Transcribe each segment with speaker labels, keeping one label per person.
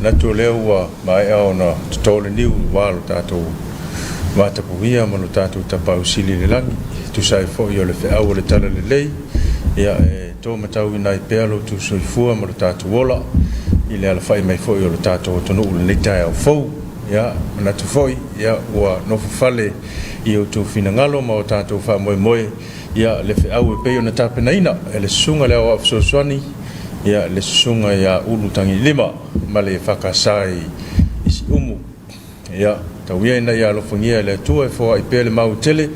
Speaker 1: na to leo mai ona tole niu walo tato mata puia mo tato tapa usili le langi tu sai fo yo le fa o le tala le lei ya to matau nai pelo tu soifua mo tato wola ile ala fai mai fo yo le tato to no le tai o fo ya na tu foi ya wa no fale io tu finangalo mo tato fa moe ya le fa o pe yo na tape naina ele sunga le o so swani ya le sunga ya ulu tangi lima male fakasai isi umu ya tawia na ya lo fungia le tu e fo i pele mau tele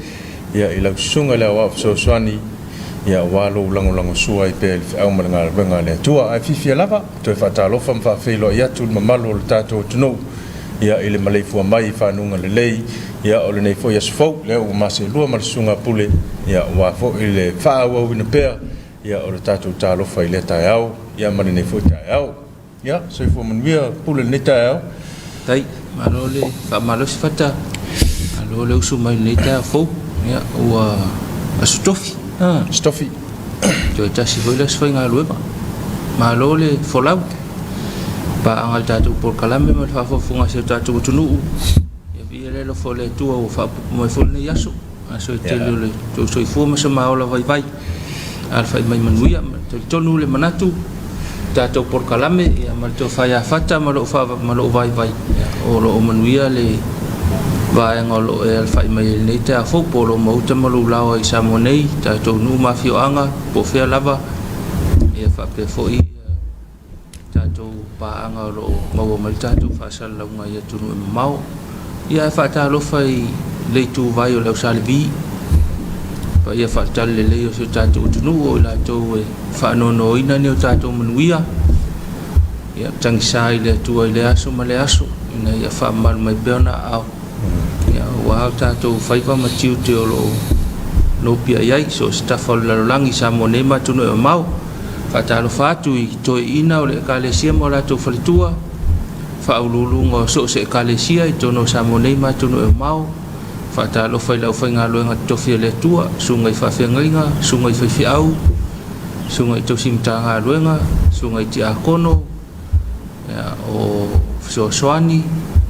Speaker 1: ya ila sunga le wa so swani ya walo lango sua i pele au manga benga le tu a fifi lava to fa ta lo fam fa felo ya tu mamalo tato tuno ya ile male fu mai fa nunga le lei ya o le nei fo ya sfo le o mase lua mal sunga pule ya wa fo ile fa wa wina pe ya o tato ta lo fa ile ta yao ya mane nei fo ta yao ya so fo man via pule nei ta yao
Speaker 2: tai malole fa malo sifata malole usu mai nei ta fo ya o astofi
Speaker 1: stofi
Speaker 2: to tasi foi la sfinga lueba malole folau pa angal tatu por kalame mal fa fo funga se tatu tunu ya biele lo fole tu o fa mo fo ne yaso aso tele le to so fo ma sama ola vai alfa mai manuia to tonu le manatu tatu por kalame ya mal to fa ya fata malo fa malo vai o lo manuia le vai ngolo alfa mai le ta fo polo mo te malo lao i samonei tatu nu mafio anga po fe lava ya fa pe fo i tatu pa anga lo mo mal tatu fa sala nga ya tunu mau ya fa ta lo fai le tu vai o le salvi pa ia fa tal le o so tatu tunu o la to fa no ina ne tatu manuia ya tang sai le tu le aso male aso ina ya fa mal mai beona au ya wa tatu fai fa ma tiu te lo pia yai so stafol la langi sa monema tunu mau fa ta lo fa tu to ina o le kalesia mo la to falitua fa ululu ngo so se kalesia to no sa monema tunu mau fa ta lo fai la fai ngalo nga to fia le tua sungai fa fia ngainga sungai fa fia au sungai to simta nga luenga sungai ti akono ya o so swani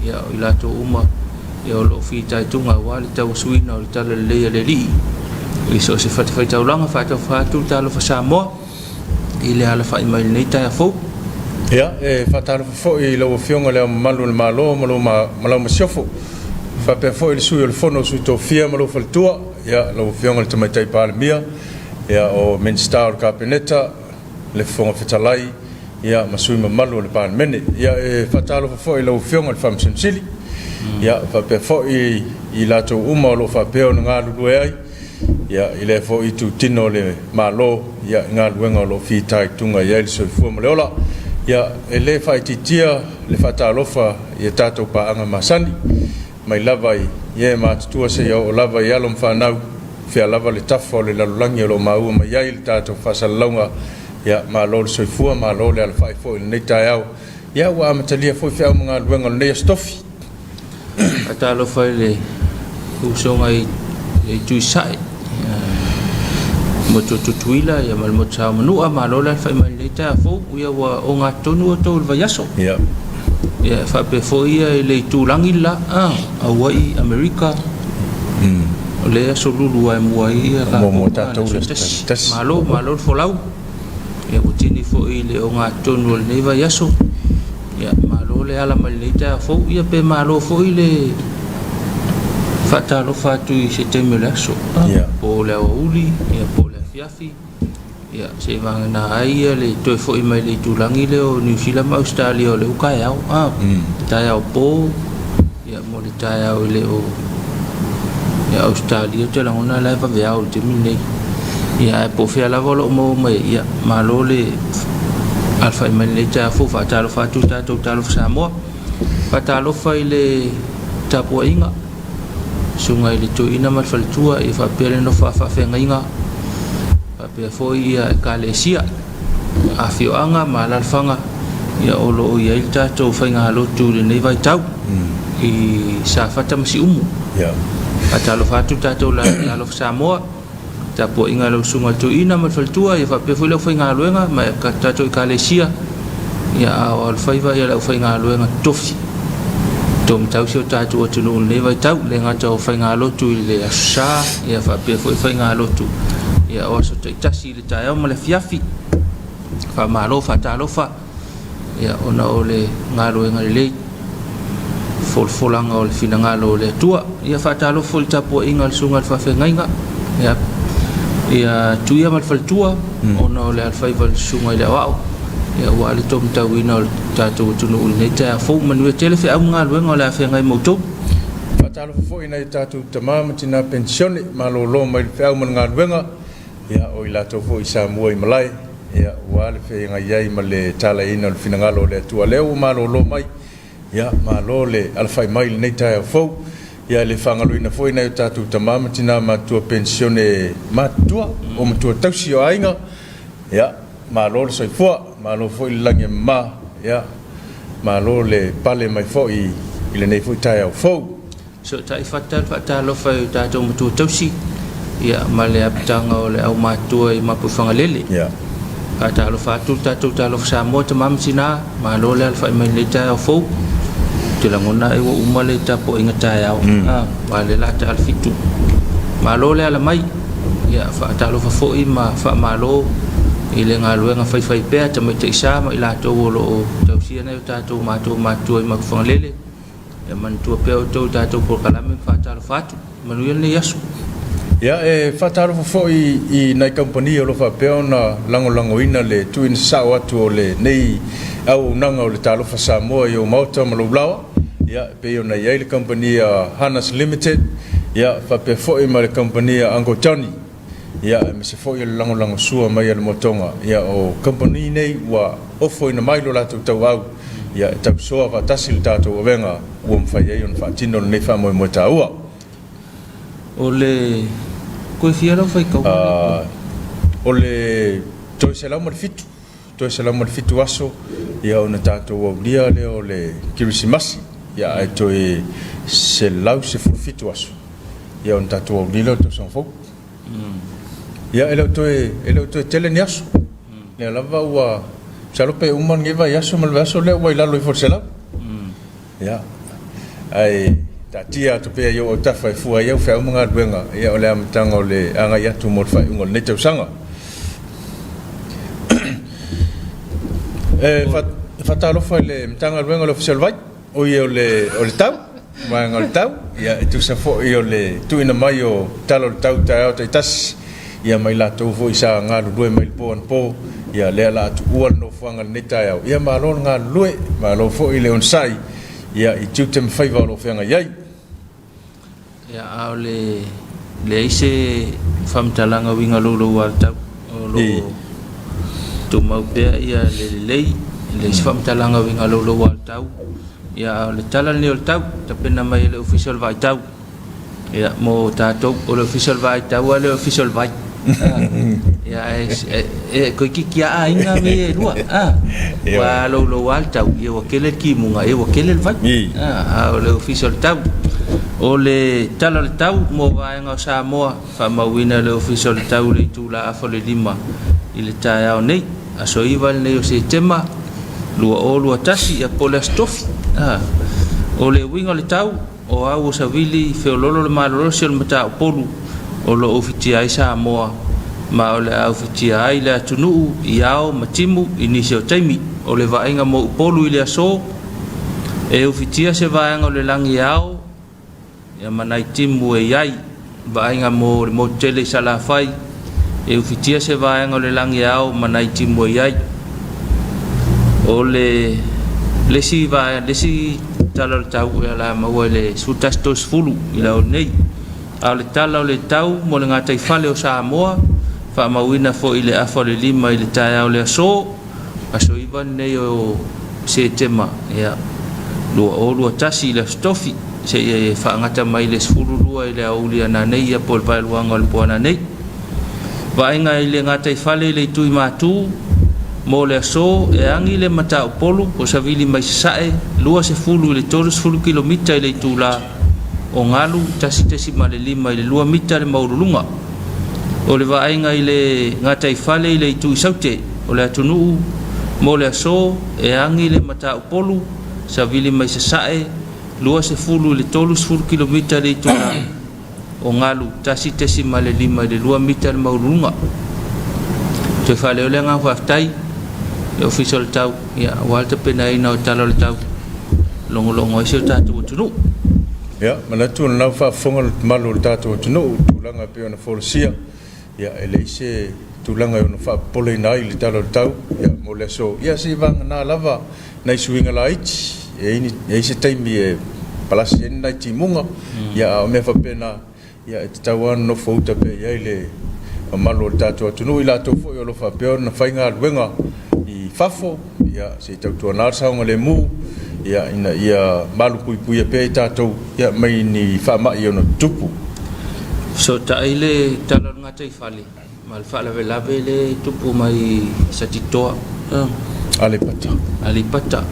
Speaker 2: ya ila to uma ya lo fi tai tunga wali tau suina o tala le li iso se fa fai tau langa fa tu talo fa samo ile ala fa mai nei ta fo
Speaker 1: ya fa ta fo i lo fionga le malo malo siofo fa pe fo il su il fono su to fia malo fa tua ya lo fionga le tomatai palmia ya o minstar capineta le fonga fetalai ya masui malo le palmene ya fa ta fo i lo fionga le fam sensili ya fa pe fo i la to uma lo fa pe on nga lu ai ya ile fo i tu tino le malo ya nga luenga lo fi tai tunga ya il so fu mo leola ya ele fa titia le fa ta lo fa ya tato pa anga masani mai lava ye ma tu se yo lava ya lo fa na fi lava le tafo le la langi lo ma u ma ya il tato fa salonga ya ma lo so fu ma lo le al fa fo ne ta ya wa matalia fo fi nga luenga le stofi
Speaker 2: ata lo fa le uso ngai le tu sai mo tutuila ya mal mo cha manu amalo la fa mai le ta fo ya wa o nga tonu to va yaso
Speaker 1: ya
Speaker 2: fa pe fo ia le tu langila awai america le aso lulu ai mo ai ka
Speaker 1: mo ta to
Speaker 2: malo folau ya utini fo ile o nga tonu le va yaso ya malo le ala mai le ta fo ia pe malo fo ile fata lo fatu i se teme laso po le uli ya po le fiafi ya se vanga na ai le to fo i mai le tulangi le o New Zealand Australia le ukai au tai au po ya mo le tai au le o ya Australia te la ona la va vea o te mine ya po fia la volo mo mai ya malo le alfa mai le ta fo fata lo fatu ta to ta lo samo fata lo fa ile tapo inga sungai le to ina mal faltua e fa pele no fa fengainga pa pe foi ia kalesia a fio anga malal fanga ia olo ia ita to fainga lo tu le nei vai tau i sa fata masi umu
Speaker 1: ya
Speaker 2: ata lo fatu ta to la lo samoa ta po inga lo sungai to ina mal faltua e fa pe foi lo fainga luenga ma ka ta to kalesia ia o al faiva ia la fainga luenga tofi tom tau sio tatu o tunu le vai tau le ngata o fainga lotu le asa ia fa pe foi fainga lotu ia o so tasi le tai o male fiafi fa malo fa talo fa ia ona o le ngalo ngale folanga o le finangalo le tua ia fa talo fol tapo ingal sungal fa fengainga ia tuia mal fal tua ona o le al faiva sunga le wao ia wale tom tawina o tatu tunu le ta fo manu tele fe am ngal wenga la fe ngai moto
Speaker 1: fatalo fo ina tatu tamama tina pensione malolo mai fe am ngal wenga ia o ila to fo isa mo i malai ia wale fe ngai ai male tala ina le finangalo le tua le malolo mai ia malole al fai mai le ta fo ia le fangalo ina fo ina tatu tamama tina ma tua pensione matua o matua tausi o ainga ia malole soi fo malo foi lange ma ya malo le pale mai foi ile nei foi tai au fo
Speaker 2: so tai fatal lo fai ta to mutu tausi ya male aptanga ole au matua I mapu fangalele
Speaker 1: ya
Speaker 2: ata lo fatu ta lo sa mo te mam sina malo le alfa mai le tai au fo te la ngona e wo umale ta po inga tai au wale la ta alfitu malo le ala mai ya fa lo fa foi ma fa malo ile ngaluenga fai pea te mai te isa ma ila to lo tausia na tatou matou I makufangalele e man tua pea to tatou por kalame fatalo fatu manuel ne yasu
Speaker 1: ya fatalo fo I nai company lo fa pea na lango ina le tuin sa watu le nei au nanga o le talo fa Samoa yo mauta malulawa ya pe na ye le company Hanas Limited ya fa pe fo I ma le company Uncle Johnny ia me se foi le lango sua mai le motonga ia o company nei wa ofo ina mai lo la tau au ia tau soa va tasil tato venga o mfai ai on fa tino nei fa mo taua
Speaker 2: ole ko fia lo fai ko
Speaker 1: ole to se la mo fitu aso ia ona tato o lia le ole kirisimasi ia ai to se lau se fitu aso ia on tato o lia to son fo ia ele to tele niaso le lava wa salope umman ngeva yaso mal vaso le wa ila lo forsela ia ai tatia to pe yo ta fa fu ia fa umanga benga ia ole am tango le anga ya tu mol fa ngol ne te sanga fa talo fa le mtanga benga lo official vai o ia ole tau ma ngol tau ia tu sa fo ia le tu ina mayo talo tau ta tas ia mai la to vo isa nga lu mai po ia le la tu ual no fanga neta ia malo nga lu malo fo ile on sai ia I tutem favor lo fanga yai
Speaker 2: ia ale le ise fam talanga winga lo wa ta lo tu mau pe ia le fam talanga winga lo wa ta ia le talan le ta pena mai le official vai ta ia mo ta to o le official vai ta o le official vai ya ko ki ya inga me lua wa lo alta ye wa kele ki munga ye wa kele va le official tau o le tala tau mo va nga Samoa fa mawina le official tau le tula afole lima ile ta ya nei aso ival nei o se tema lua tasi ya polastofi o le winga le tau o au savili feololo le malolo sel mata polu o lo ofiti ai Samoa ma o le ofiti ai le tunu iao matimu inisio taimi o le vaenga mo polu ile aso e ofiti se vaenga o le langi iao ya manai timu e iai vaenga mo tele sala fai e ofiti se vaenga o le langi iao manai timu e iai o le si tala tau la mo le sutastos fulu ila o nei ale tala o le tau mo le ngata I fale o Samoa fa mawina fo ile afole lima ile taia o le aso ivan nei o se tema ia lua tasi le stofi se ia fa ngata mai le sfulu lua ile auli ana nei ia pol pa luanga le pona nei va inga ile ngata I fale le tui matu mo le aso e angi le mata o polu o savili mai sae lua se fulu ile tolos fulu kilomita ile tula o ngalu tasi male lima ile lua mita le maurulunga o le vaenga ile ngata I fale ile tu saute o le atunu mo le so e angi le mata upolu sa vili mai se sae lua se fulu le tolu se fulu kilomita le tona o ngalu tasi tesi male lima le lua mita le maurunga te fale ole nga whaftai e official tau ia walta pena ina o talo le tau longo e se o tatu o tunu
Speaker 1: ia mana tu na whafonga le malo le tatu o tunu tulanga pe ona folosia ia ele se tulanga ona whapole nai le talo le tau ia mo le so ia se vanga na lava nai suinga la iti e se taimi e palasi ena i timunga ia o me whapena ia e tauan no fauta pe ia le malo le tatu atunu i la tofo i olo whapeo na whainga aluenga i fafo ia se tautua nārsaunga le mu ia ina ia malu pui pe tatou ia mai ni whama i ono tupu
Speaker 2: so tai le talo ngata i fale mal fala lave le tupu mai satitoa ali pata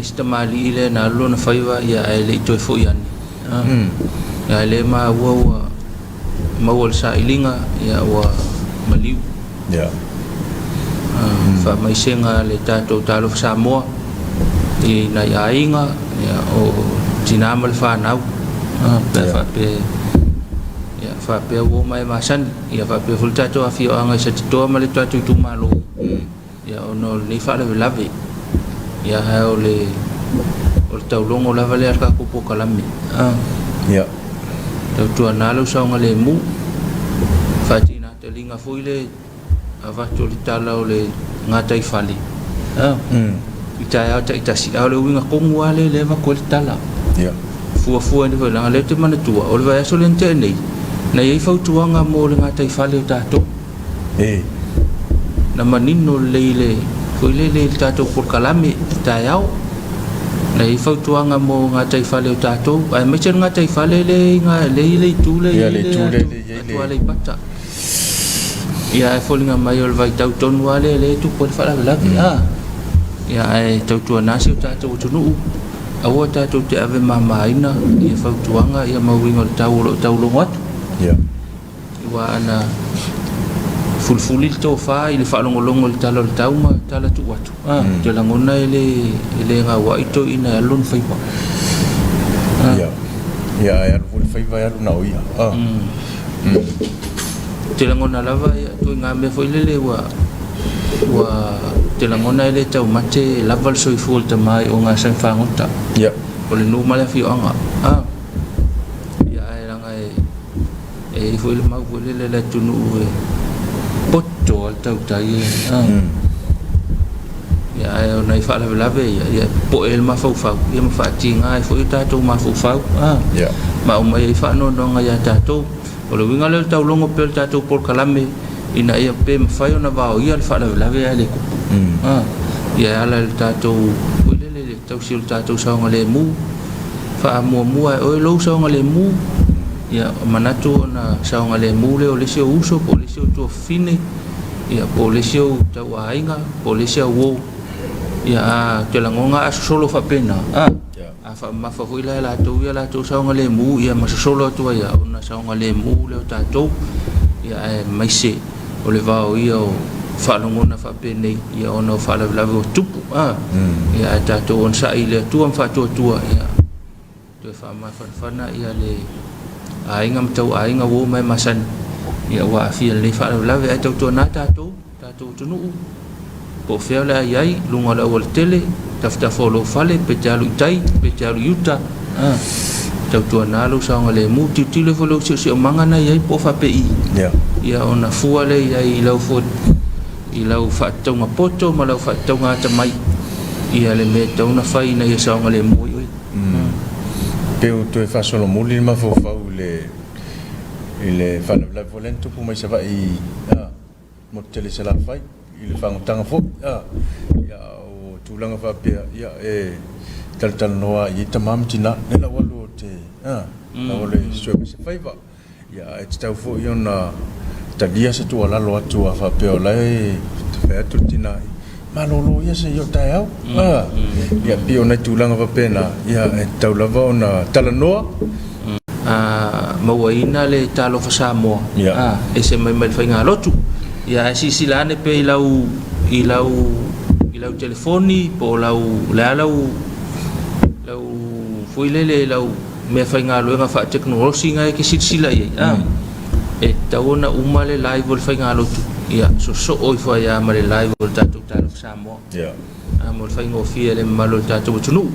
Speaker 2: sta mali le na lo na faiva ia le to fo yani ya le ma wal sa ilinga ya wa maliu
Speaker 1: ya
Speaker 2: fa mai senga le tato talo Samoa i na ya inga ya o tinamal fa nau fa pe wo mai masan ya fa pe ful tato afio anga sa to male tato tu malo ya ono le fa le lave ya ole o tau longo la vale ka ko kalami
Speaker 1: ya
Speaker 2: tau tu analo sa ngale mu fatina te linga fuile ava to tala ole ngata i fali ita ya ita si ole winga ko ngwale le va ko tala
Speaker 1: ya
Speaker 2: fu ni la le te mana tua ole va so lente nei na ye fa tuanga mo le ngata i fali tato na manino leile fuile le tato por kalami ta yao na i fautuanga mo ngā taifale o tātou ai me chen ngā taifale le ngā le tūle le pata ia e fōlinga mai o le vai tau tonu wale le tupo le whala laki ia e tautua nasi o tātou o tunuu aua tātou te ave mamaina i e fautuanga ia mauinga le tau longo atu iwa ana fulfuli to fa ile fa longo le talo le tauma tala tu watu te langona ele nga wa ito ina alon faipa
Speaker 1: ya alon faipa ya na oia
Speaker 2: te langona lava tu nga me foi lele wa te langona ele tau mate lava so ifol te mai o nga san fangota o le no mala fi anga ya era nga e foi le mau lele la tunu poto al tau tai ya o nei fa lave ya po el ma fau ya ma fa tinga e foi tato ma fau ma o mai fa no nga ya tato o le winga le tau longo pel tato por kalame ina ia pe ma fa na va o ia fa lave ale ko ya ala le tato o le tau sil tato sa ngale mu fa mo o lo sa ngale mu ya manatu na sa ngale mu le o le se uso po le se to fine ya po le se tau ainga po le se wo ya te langonga solo fa pena fa ma fa huila la to sa ngale mu ya ma solo to ya una sa ngale mu le ta to ya mai se o le va o ia o fa longona fa pena ya ono fa la tupu ya ta to on sa ile tu am fa to ya to fa ma fa na ya le ainga mtau ainga wo mai masan ya wa fi le fa la ve tau to na tatu tunu po fe la yai lunga la wal tele tafta folo fale petalu tai petalu yuta tau to na lo sa ngale mu ti le folo se manga na yai po fa pi ya ona fuale yai lau fo i lau fa tau nga poto ma lau fa tau nga tamai ia le me tau na fai na ya sa ngale mu
Speaker 1: Peu tu fa solo muli ma fo fa ile fa la volento pour mai ça va i mo tele se la fai ile fa tanga fo ya o tu langa fa pe ya tal noa i tamam tina ne la walo te la walo so se fai va ya et tau fo yona ta dia se tu ala lo atu fa pe ola fa tu tina malolo ya se yo tau ya pio na tulanga va pena ya tau lava ona talanoa
Speaker 2: mawaina le talo fa Samoa e se mai mai fainga lotu ya si silane pe i lau telefoni po lau fuilele lau me whainga luenga wha teknolosi ngai ke sila i e taona umale live o le whainga lotu ia so oi whai a ma le live o le tātou tātou Samoa mo le whainga o fia le malo le tātou tunu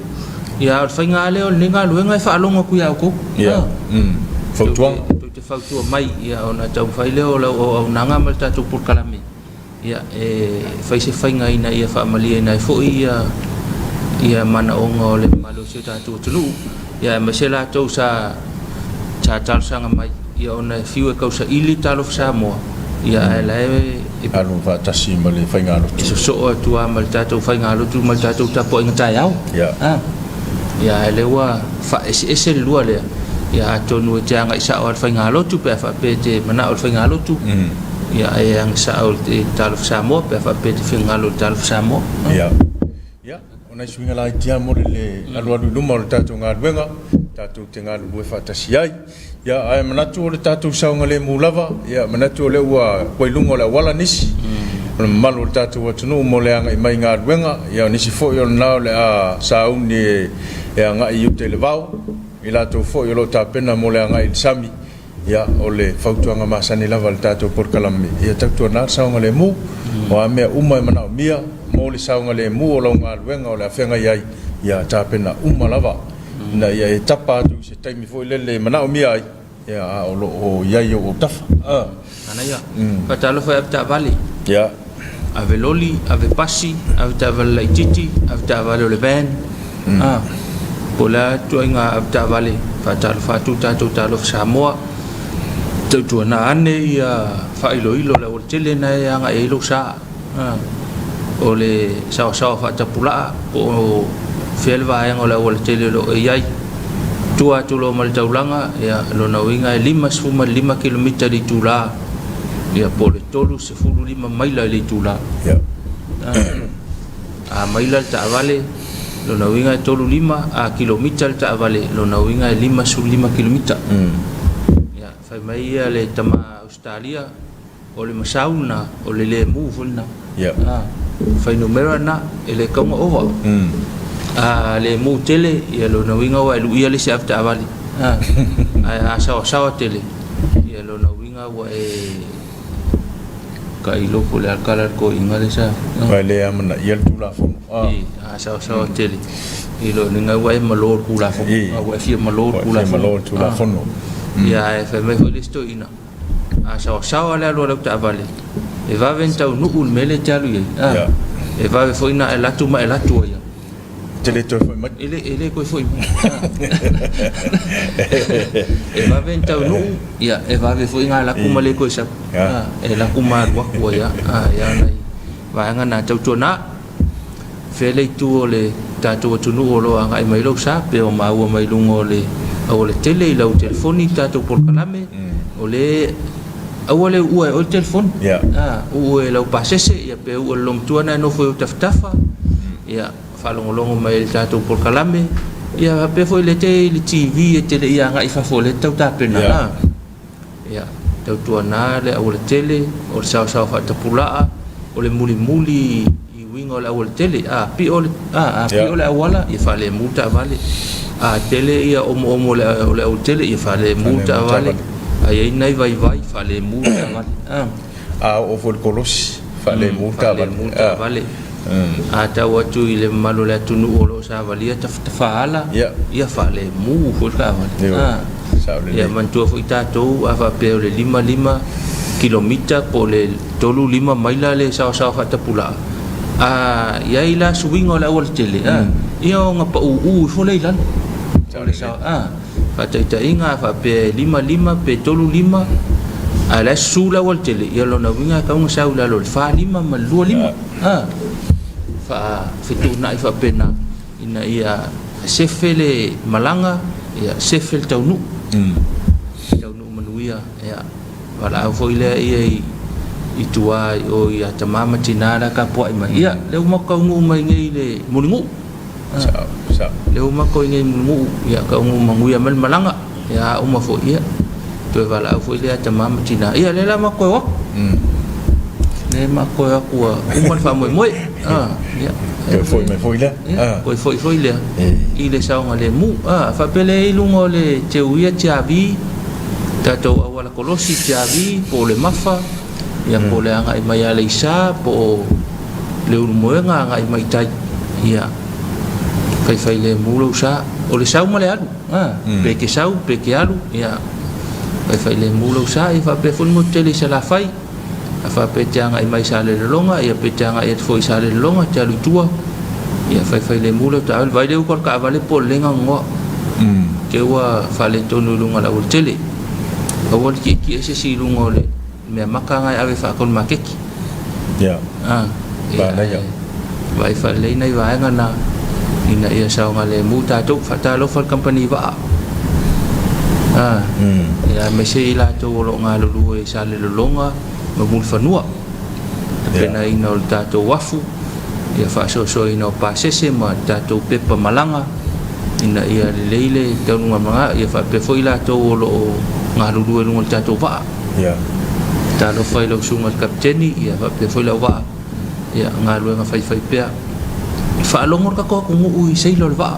Speaker 2: ia le whainga leo le ngā luenga e whaalonga kui au kou
Speaker 1: Fautuang
Speaker 2: te whautua mai ia ona tau whai leo au nanga ma le tātou Port-Kalame ia e whai se whainga ina ia whaamalia ina e fhoi ia mana onga o le malo se tātou tunu ia ma se la tau sa talsanga mai ia ona fiu e kausa ili talo Samoa ia e lae
Speaker 1: alu whaatasi ma le whainga lotu
Speaker 2: so atua ma le tātou whainga lotu ma le tātou tapo inga tai au ia e lewa wha ese lua lea ia tonu e te anga isa o le whainga lotu pe wha pe te mana o le whainga lotu ia e anga isa o le talo Samoa pe wha pe te whainga lotu talo Samoa
Speaker 1: ia ona isuinga lai tia mo le alu luma o le tātou ngā luenga tātou te ngā lue whaatasi ai ia ai manatu o le tātou saunga le mūlawa ia manatu o le ua koilunga o le wala nisi o le malu o le tātou atunu mo le anga i mai ngā luenga ia nisi fōi o le nao le a sauni e anga i ute le vau i lātou fōi o lo tāpena mo le anga i le sami ia o le whautuanga masani lava le tātou Port-Kalame ia tautua nā saunga le mū o a mea uma e manao mia mo le saunga le mū o lau ngā luenga o le awhenga iai ia tāpena uma lava na ia e tapa atu se taimi fōi lele manao mia ai ia a o iai o tafa
Speaker 2: ana ia patalo fai apta vale
Speaker 1: ia
Speaker 2: ave loli ave pasi ave tavale laititi ave tavale o le van pola tuinga apta vale patalo fatu tātou talo Samoa tautua na ane ia whailoilo le o le tele na e anga e ilo sa o le sawa whaatapulaa o whialwa aenga o le tele lo e iai tua tulo mal taulanga ia lo na winga e 5 kilomita di tula ia po le tolu se fulu 5 maila le tula a maila ta vale lo na winga e tolu 5 kilomita ta vale lo na winga e 5 kilomita ia fai mai le tama Australia o le masauna o le mu fulna fai numero na ele kaunga ova le mu tele ia lo na winga wa lu ia le se afta vale a sawa tele ia lo na winga wa e kai lo ko le alcalde ko ingale sa
Speaker 1: le amana ia tula fo
Speaker 2: a sawa tele i lo ninga wa e malor kula fo wa fia malor kula
Speaker 1: fo
Speaker 2: ia e fa me fo listo ina a sawa le lo ta vale e va venta un ul mele talu ia e va fo ina e latu ma e latu ia
Speaker 1: tele to foi mat
Speaker 2: ele ko foi e va venta no ia e va ve foi ngala kuma le ko sa e la kuma wa ko ia ia nai va nga na tau tona fele tu le tatu tu no lo nga mai lo sa pe o ma o mai lungo le o le tele la telefoni tatu Port-Kalame o le awale o telefon o le pasese ia pe o long tuana no foi taftafa ia falongolongo mai tātou Port-Kalame ia pe foi le TV e tele ia ngai fa fo le tau tapena ia tau tuana le au le tele o le sawa fa tapula o le muli i wingo le au le tele pi o le awala ia fa le multa vale tele ia o le au tele ia fa le multa vale ai nai vai fa le multa vale
Speaker 1: o fo kolos fa le multa
Speaker 2: vale ata watu ile malo la tunu o sa valia tafaala ia fa le mu fo ka vale ia mantua fo tatou ava pe le 5 kilomita po le tolu 5 maila le sa fa tapula ia ila suwingo la ol tele ia nga pa fo le lan le sa fa ta inga fa pe 5 pe tolu 5 ala sula ol tele ia lo na winga ka un sa ula lo fa 5 ma lu 5 fa fituna ifa pena ina ia sefele malanga ia sefel taunu manuia ia wala fo ile ia itua o ia tamama tinara ka po ima ia le mako ngu mai ngai le mulingu sa le mako ngai mulingu ia ka ngu manguia mal malanga ia uma fo ia to wala fo ile tamama tinara ia le la mako wa le ma ko aku uma fa moi ya
Speaker 1: Ke foi le.
Speaker 2: foi le i le saunga le mu fa pele i lungo le te uia te avi tato awala kolosi te avi po le mafa ia po le anga i mai ale isa po le ulmoenga anga i mai tai ia fai le mulo sa o le sau ma le alu pe ke sau pe ke alu ia fai le mulo sa i fa pe fun mo tele sa la fai fa pe te anga i mai sa le longa ia pe te anga i foi sa le longa te alu tua ia fai le mulo ta al vai le ko ka vale po lenga ngo ke wa fa le tonu lunga la tele o wol ki ese si lunga le me makanga ave fa kon makeki
Speaker 1: ya ba na ya
Speaker 2: vai fa le nei vai ngana ina ia sa ngale muta tu fa ta lo fa company va ya me se ila to lo ngalo lu e sa le longa ma mul fa nua pena ina o tato wafu ia fa so ina pa sese ma tato pepa malanga ina ia leile tonu manga ia fa pe foi la to lo ngalo lu lu tato va
Speaker 1: ya
Speaker 2: ta lo fai lo sunga kapteni ia fa pe foi la va ia ngalo nga fai pe fa lo ngor ka ko ngu i sei lo va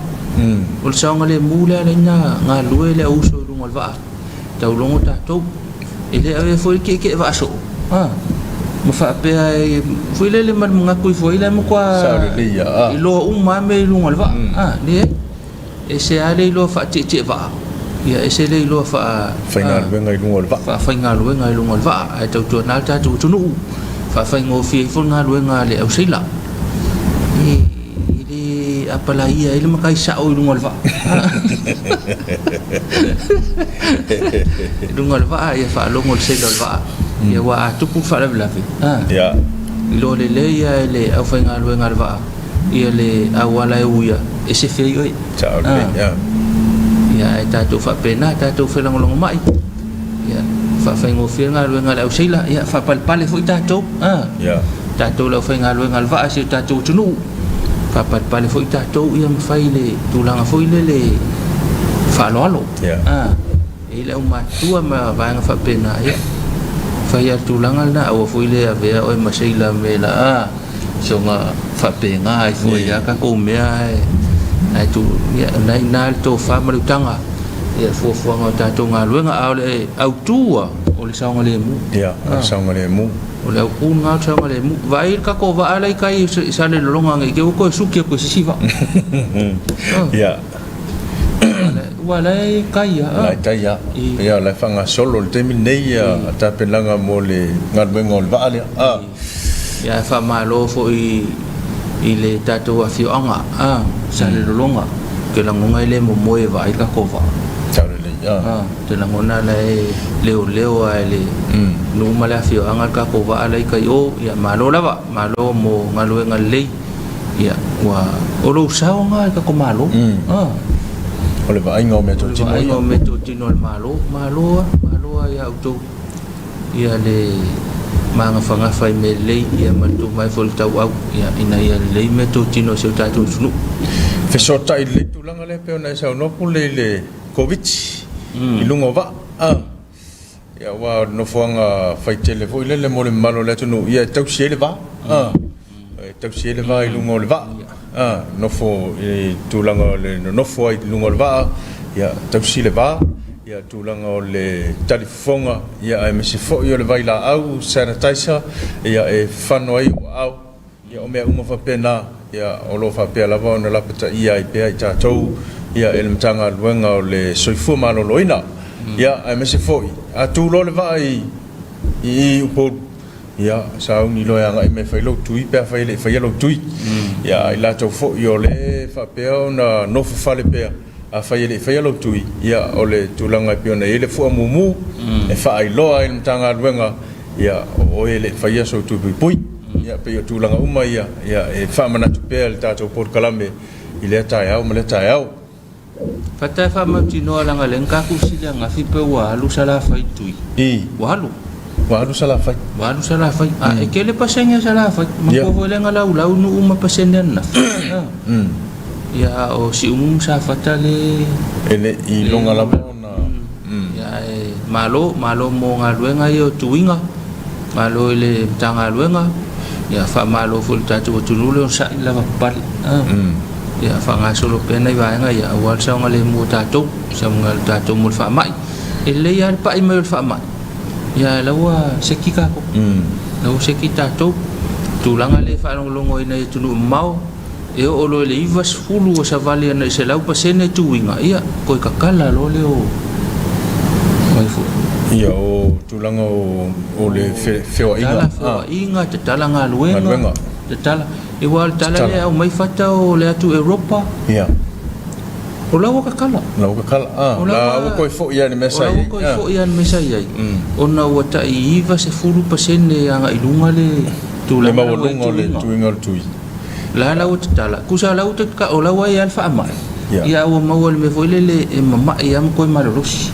Speaker 2: ul sa ngale mula le na ngalo le uso lu ngol va ta lo ngota to ile ave foi ke va so ma fa pe foi le man ngaku foi le mo kwa ilo umma me lu ngol va le e se ale lo fa ti va ia e se le lo fa
Speaker 1: ngal we ngai lu ngol va
Speaker 2: fa ngal we ngai lu ngol va ai to na ta tu nu fa ngo fi fo ngal we ngal le au sila ile apala ia ile makai sa o lu ngol va lu ngol va ia fa lu ngol sila va ia wa tu pu fa la fi
Speaker 1: ya
Speaker 2: lo le ia le au fa ngal we ngal va ia le awala uia e se fe yo
Speaker 1: ciao ya
Speaker 2: ya ta tu fa pena ta tu fe long mai ya fa ngo fi ngal we ngal au sila ya fa pal fo ta tu
Speaker 1: ya
Speaker 2: ta tu lo fe ngal we ngal va si ta tu tunu fa pal fo ta tu ia fa ile tu lang fo ile le fa lo
Speaker 1: ya
Speaker 2: ile uma tua ma va nga fa pena ya fa ya tu lang na o fo ile ave o ma sila me la so nga fa penga ai fo ya ka ko me ai tu ya nai na to fa ma tanga ya fo nga ta to nga lu nga au tua o le sa nga le mu
Speaker 1: ya sa nga le mu
Speaker 2: o le ku nga sa nga le mu vai ka ko va ai kai sa le longa ngai ke ko su ke ko si va
Speaker 1: ya
Speaker 2: wala kai
Speaker 1: ya la fa nga solo le temi nei ya ta pelanga mo le ngal ngol va le
Speaker 2: ya fa malo fo ile tato wa fio anga sa le longa ke la ngonga ile mo moe va ka ko va te la ngona leo ale no mala fio anga ka ko va ale ka yo ya malo mo ngalo ngale ya wa olo sao nga ka ko malo
Speaker 1: ole va ingo meto
Speaker 2: tino malo ya auto ya le manga fanga fai me lei ia matu mai fol tau au ia ina ia lei meto tino se tatu sunu
Speaker 1: fe so tai le tulanga le pe ona sa no pule le covid ilungo va ia wa no fanga fai tele fo le mo le malo le tunu ia tau se le va tau se le va ilungo le va no fo tulanga le no fo ilungo le va ia tau se le va ia tulanga o le talifonga ia e mesi fo ia le vaila au sanitizer ia e fano ai au ia o mea uma fa pena ia o lo fa pe la va na la pata ia i pe ta tou ia el mtanga luenga o le soifu malo loina ia e mesi fo a tu lo le vai i upo ia sa uni lo ya ngai me fa lo tui pe fa le fa lo tui ia i la tou fo io le fa pe na no fa le pe a fai lo tui ia ole tulanga piona ele fu mumu e fai loa il tanga luenga ia o ele fai so tu pui ia pe tulanga uma ia e fa mana tu pel tato por kalame ile tai au mele tai au
Speaker 2: fata fa ma tino langa lenka ku sila nga fi pe wa lu sala fai tui wa lu sala fai e kele pasenya sala fai ma ko volenga lau nu uma pasenya na ya o si sa fatale
Speaker 1: ele I longa la bona
Speaker 2: ya malo mo nga luenga yo tuinga malo le tanga luenga ya fa malo ful tatu tunule on sa la pal ya fa nga solo pena va nga ya wal sa nga le mu tatu sa nga tatu mu fa mai ele ya pa i mu fa mai ya lawa sekika ko lawa sekita tatu tulanga le fa longo ina tunu mau e o lo le ivas fulu o sa vale na se lau pasene tuinga ia ko kakala lo le o mai fu
Speaker 1: ia o tulanga o le feo
Speaker 2: inga te talanga luenga te tala e wal tala le au mai fata o le atu Europa
Speaker 1: ia
Speaker 2: o lawa kakala
Speaker 1: la ko fo ia ni mesa
Speaker 2: ia ko fo ia ni mesa ia ona wata ivas fulu pasene anga ilunga le tulanga
Speaker 1: le tuinga tui
Speaker 2: la tala kusa la ka o la wa ya alfa ma ya o mawal me foile le mama ya mo ko malusi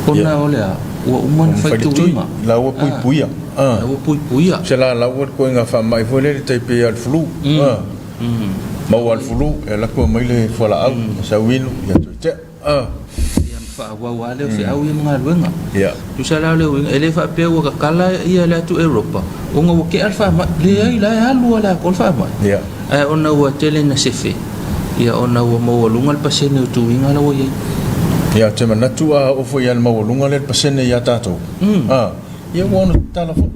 Speaker 2: ona ole o umman faitu ma
Speaker 1: la o puia
Speaker 2: la o puia
Speaker 1: sela la o ko nga fa mai foile le taipe al flu mawal flu la ko mai le fola au sa winu ya te
Speaker 2: ya fa wa le fi au nga luenga
Speaker 1: ya
Speaker 2: tu sala le ele fa pe o kala ya la tu Europa o nga ke alfa ma le ai la ya lu la ko fa ma
Speaker 1: ya
Speaker 2: ona wa tele na sefe ia ona wa mawalunga le pasene o tuinga la wa ia
Speaker 1: ia te manatu a o fo ia le mawalunga le pasene ia tatou ia wona tala fo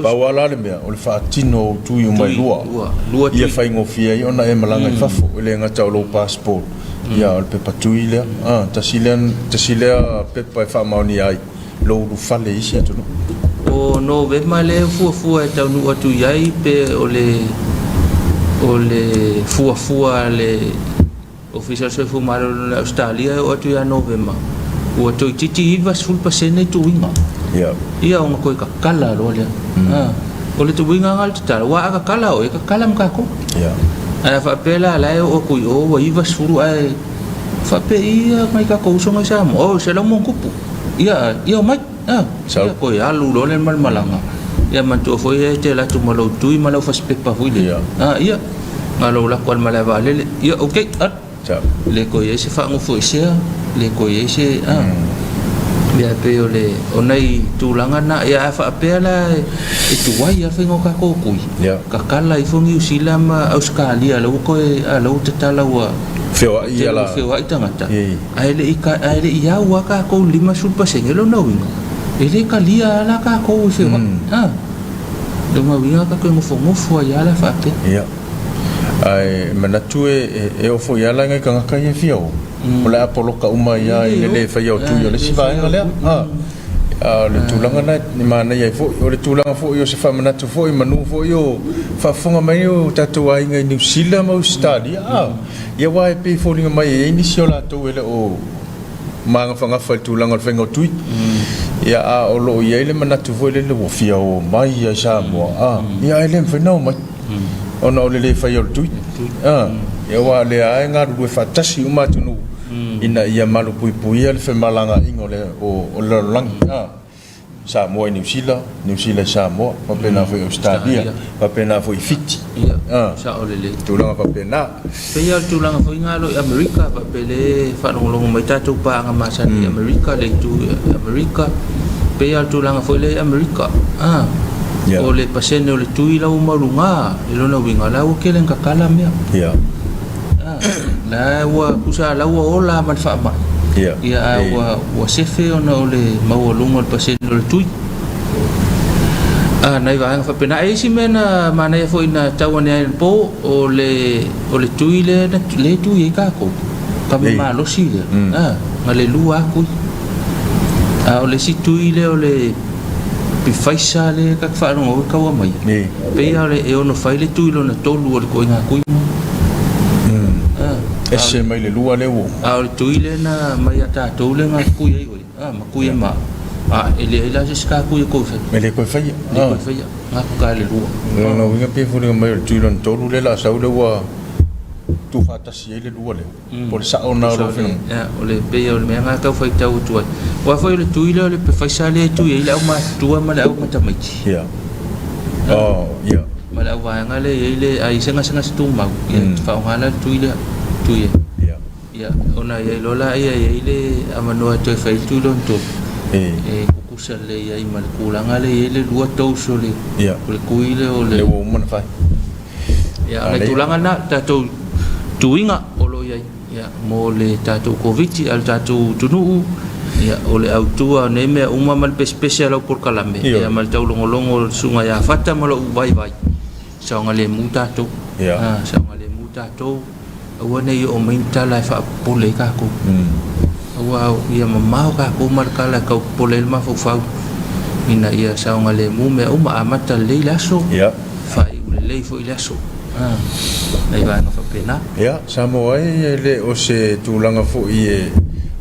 Speaker 1: ba wala le mea o le faatino tui o mai lua ia faigofia ia ona e malanga i fafo i le gata o lou passport ia o le pepa tui lea tasilea pepa e faamaoni ai lou lufale isi atunu
Speaker 2: o novema le fuafua e taunu atu iai pe o le fuafua le official sefu maro na Australia o atu ia novema o atu titi iva sul pasene tuinga ia o ko ka kala lo le o le tuinga ngal tala wa ka kala o ka kala mka ko ai fa pela la o ku o iva sul ai fa pe ia mai ka ko so ngai sa mo o se la mo kupu ia mai ia ko ia lu lo le mal malanga ia mantu foi e te la tu malo tui malo fa spepa foi le ia ngalo la kwal mala vale ia okay le ko ye se fa ngo foi se le ko ye se bia pe ole onai tulanga na ia fa pe la e tu wai ia fa ngo ka ko kui ka kala i fongi usila ma Australia lo ko a lo te tala wa
Speaker 1: feo ia la
Speaker 2: feo ai tangata ai le ia wa ka ko lima sul pasenge lo na winga ele ka lia la ka ko feo do ma winga ka ko ngofo ia la fa pe
Speaker 1: ai manatu e o fo ia la ngai ka ka ia fio o la apolo ka uma ia le fa ia tu yo le siva nga le le tulanga na ni mana ia fo o le tulanga fo yo se fa manatu fo i manu fo yo fa fonga mai o tatu ai ngai New Zealand mo stadi ia wa pe fo linga mai e ni siola to ele o manga fanga fa tulanga fenga tui ia o lo ia le manatu fo le wo fia o mai ia sa mo ia ele fa no mai ona o le fa yo tui ia wa le ai nga ru fa tasi uma tunu ina ia malu pui le fe malanga ingole o le lang sa mo New Zealand sa mo pa pena fo Australia pa pena fo fiti
Speaker 2: sa o le
Speaker 1: tulanga pa pena
Speaker 2: pe ia tulanga fo ngalo America pa pele fa long mai tatu pa nga masa ni America le tu America pe ia tulanga fo le America o le pasene o le tui la umalunga ilo na winga la o kelen ka kala mea la wa kusa la wa ola man fa ma ia wa sefe ona o le mawalunga o pasene o le tui nai va fa pena e si mena mana e foi na tawane ai po o le tui le tui e ka ko ka me ma lo si ma le lua ku o le si tui le o le pe faisa le ka fa no ka wa mai pe ya le e ono faile tu lo na tolu o ko nga ku
Speaker 1: ese mai le lua le wo
Speaker 2: le tu ile na mai ata to le nga ku ye ma ku ye ma ele la se ska ku ye ko fe
Speaker 1: me le ko fa
Speaker 2: nga ku ka le lua
Speaker 1: no nga pe fu le mai tu lo tolu le la sa le wa tu fa ta si le lua le por sa ona ro fe
Speaker 2: o le pe o le nga ka fa ta tu wa fa le tu ile le pe faisa le tu ye la ma tu ma la ma ta mai ma la wa nga le ile ai senga tu ma fa nga tu ile tu ye ona ye lola ye ile amano to fa tu lo to ku pusa le ai mal kulanga le lua tau so le
Speaker 1: ya
Speaker 2: le kuile o
Speaker 1: le wo man fai
Speaker 2: ya le tulanga na tatou tuinga o lo ia ya mo le tatou covid al tatou tunu ya o le autua ne me uma mal special por kalame ya mal tau longo sunga ya fata malo vai saunga le muta to saunga le muta to wana yo minta la fa pole ka ko wa ia mamau ka ko marka la ka pole ma fa ina ia saunga le mu me uma amata le laso
Speaker 1: ya
Speaker 2: fa le fo laso nei va no fa pena
Speaker 1: ya samo ai le o se tulanga fo ie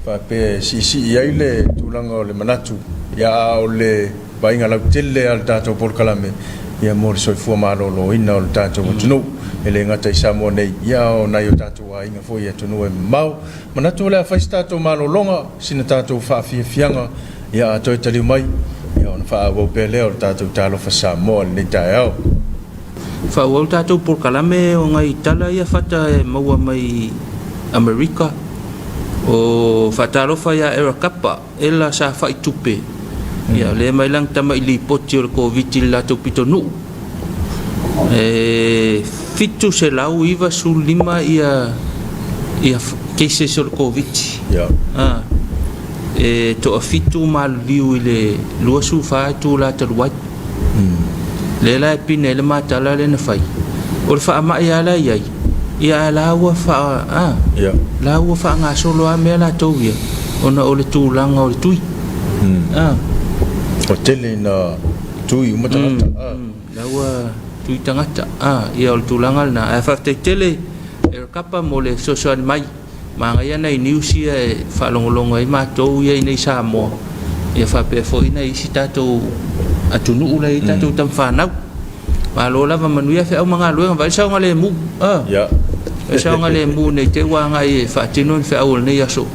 Speaker 1: fa pe si ia le tulanga le manatu ya o le bainga la tele al tato por kalame ya mor so fu malo lo ina o tato tunu ele ngata samo nei ya o na yo tato wa inga fo ia tunu e mau manatu le fa tato malo longa sina tato fa fianga ya to tali mai ya on fa wo pele o tato talo fa samo ni tayo
Speaker 2: fa wo tato por kalame o ngai tala ia fata maua mai America o fatalo fa ya era kapa ela sa fa itupe ya le mai lang tama ili poti o covid la to pitonu fitu se lau iva su lima ia cases o covid
Speaker 1: ya
Speaker 2: to fitu mal liu ile lo su fa tu la terwat le la pine le mata la le na fai o fa ma ya la yai ya la wa fa
Speaker 1: ya
Speaker 2: la wa fa nga solo a me la to ya ona o le tu langa o le tui
Speaker 1: o tele na tui matata
Speaker 2: la wa tui tangata ya o tu langa na fa te tele e kapa mo le social mai ma nga ya nei news ya fa longolongo ai ma to ya nei sa mo ya fa pe fo ina isi tato atunu ula ita tu tam fa na ma lo la ma nu ya fa ma nga lo va sa nga le mu
Speaker 1: ya
Speaker 2: sa nga le mu nei te wa nga e fa tinu fa o nei ya so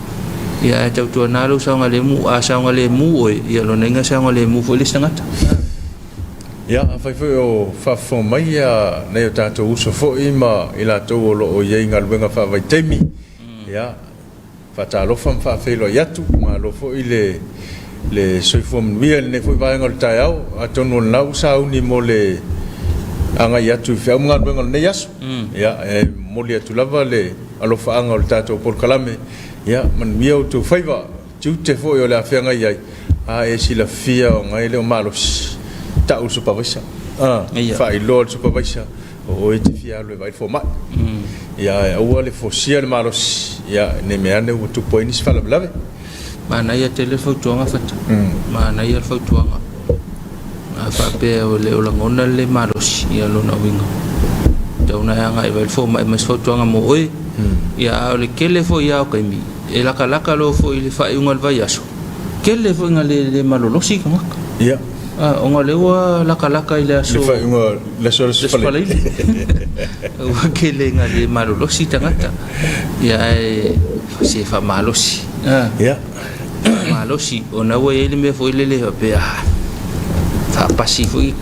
Speaker 2: ya tau tu na lo sa nga le mu sa nga le mu o ya lo nei nga sa nga le mu fo le sangata
Speaker 1: ya fa o fa fo mai ya nei tato uso fo ima ila to lo o ye nga lo nga fa vai temi ya fa ta lo fa fe lo ya tu ma lo fo ile le soi fom wiel ne foi vai ngol taiao atonu na usa uni mole anga ya tu fe nga ngol ne yasu ya mole tu lava le alo fa ngol tato por kalame ya man miau tu faiva tu te foi o le afia nga ya e si la fia nga ile malo ta u supervisor fa i lord supervisor o e te fia lo vai fo ma ya o le fo sia le malo ya ne me ane o tu poinis fa la blave
Speaker 2: mana ia telefon tuanga fata mana ia telefon tuanga fa pe o le ngona le malos ia lo na winga tauna nga e vai fo mai mas fo tuanga mo oi ia o le kele fo ia o kaimi e la kala lo fo ile fa ungal vai aso kele fo ngale malolosi ka
Speaker 1: ia
Speaker 2: o ngale wa la kala ile aso
Speaker 1: fa ungal la so
Speaker 2: spale o kele ngale malolosi tangata ia se fa malosi
Speaker 1: ia
Speaker 2: malosi ona wa ele me foi lele pe fa pasi foi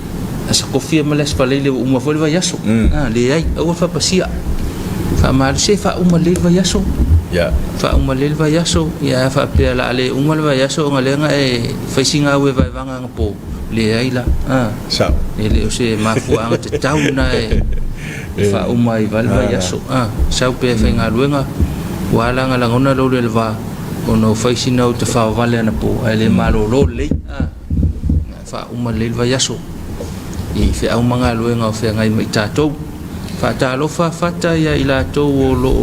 Speaker 2: asa kofia malas palele uma foi vai yaso le ai o fa pasia fa mal se fa uma le vai yaso
Speaker 1: ya
Speaker 2: fa uma le vai yaso ya fa pe la le uma vai yaso ngalenga e fa singa we vai vanga po le ai la
Speaker 1: sa
Speaker 2: ele o se ma fu anga te tauna e fa uma i vai yaso sa pe fa ngaluenga wala nga langona lo le va ono faisina o te fa vale na po ele malo lo le fa uma le va yaso i fe au manga luenga o fe ngai mai tatou fa ta lo fa fata ya ila to lo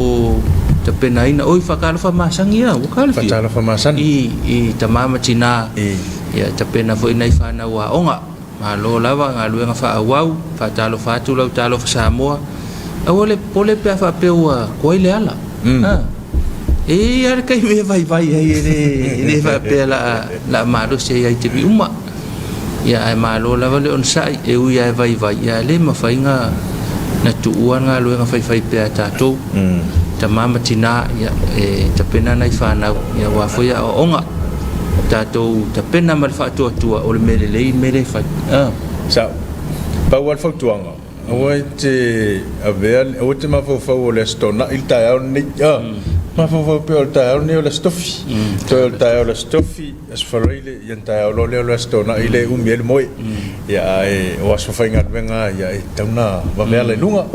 Speaker 2: te pena ina oi fa ka lo fa masangia o ka
Speaker 1: fa ta lo fa masan
Speaker 2: i tamama tina ya te pena fo ina fa na wa onga ma lo lava nga luenga fa au fa ta lo fa tu lo ta lo fa samoa ole pole pe fa pe wa ko ile ala e ar kai me vai ele va pe la malo se ai te bi uma ya ai malo la vale on sai e u ya vai ya le ma fainga na tu uanga lo nga fai pe ta to tamama tina ya ta pena nai fa na ya wa fo ya onga ta to ta pena mal fa to o le mele fa
Speaker 1: sa pa wal fa tuanga o te avel o te ma fo le stona il ta ni ma fo pe o ta o ne o la stofi to o ta o la stofi as faraile yan ta o le o stona ile miel moi ya o aso fainga venga ya tauna va me la lunga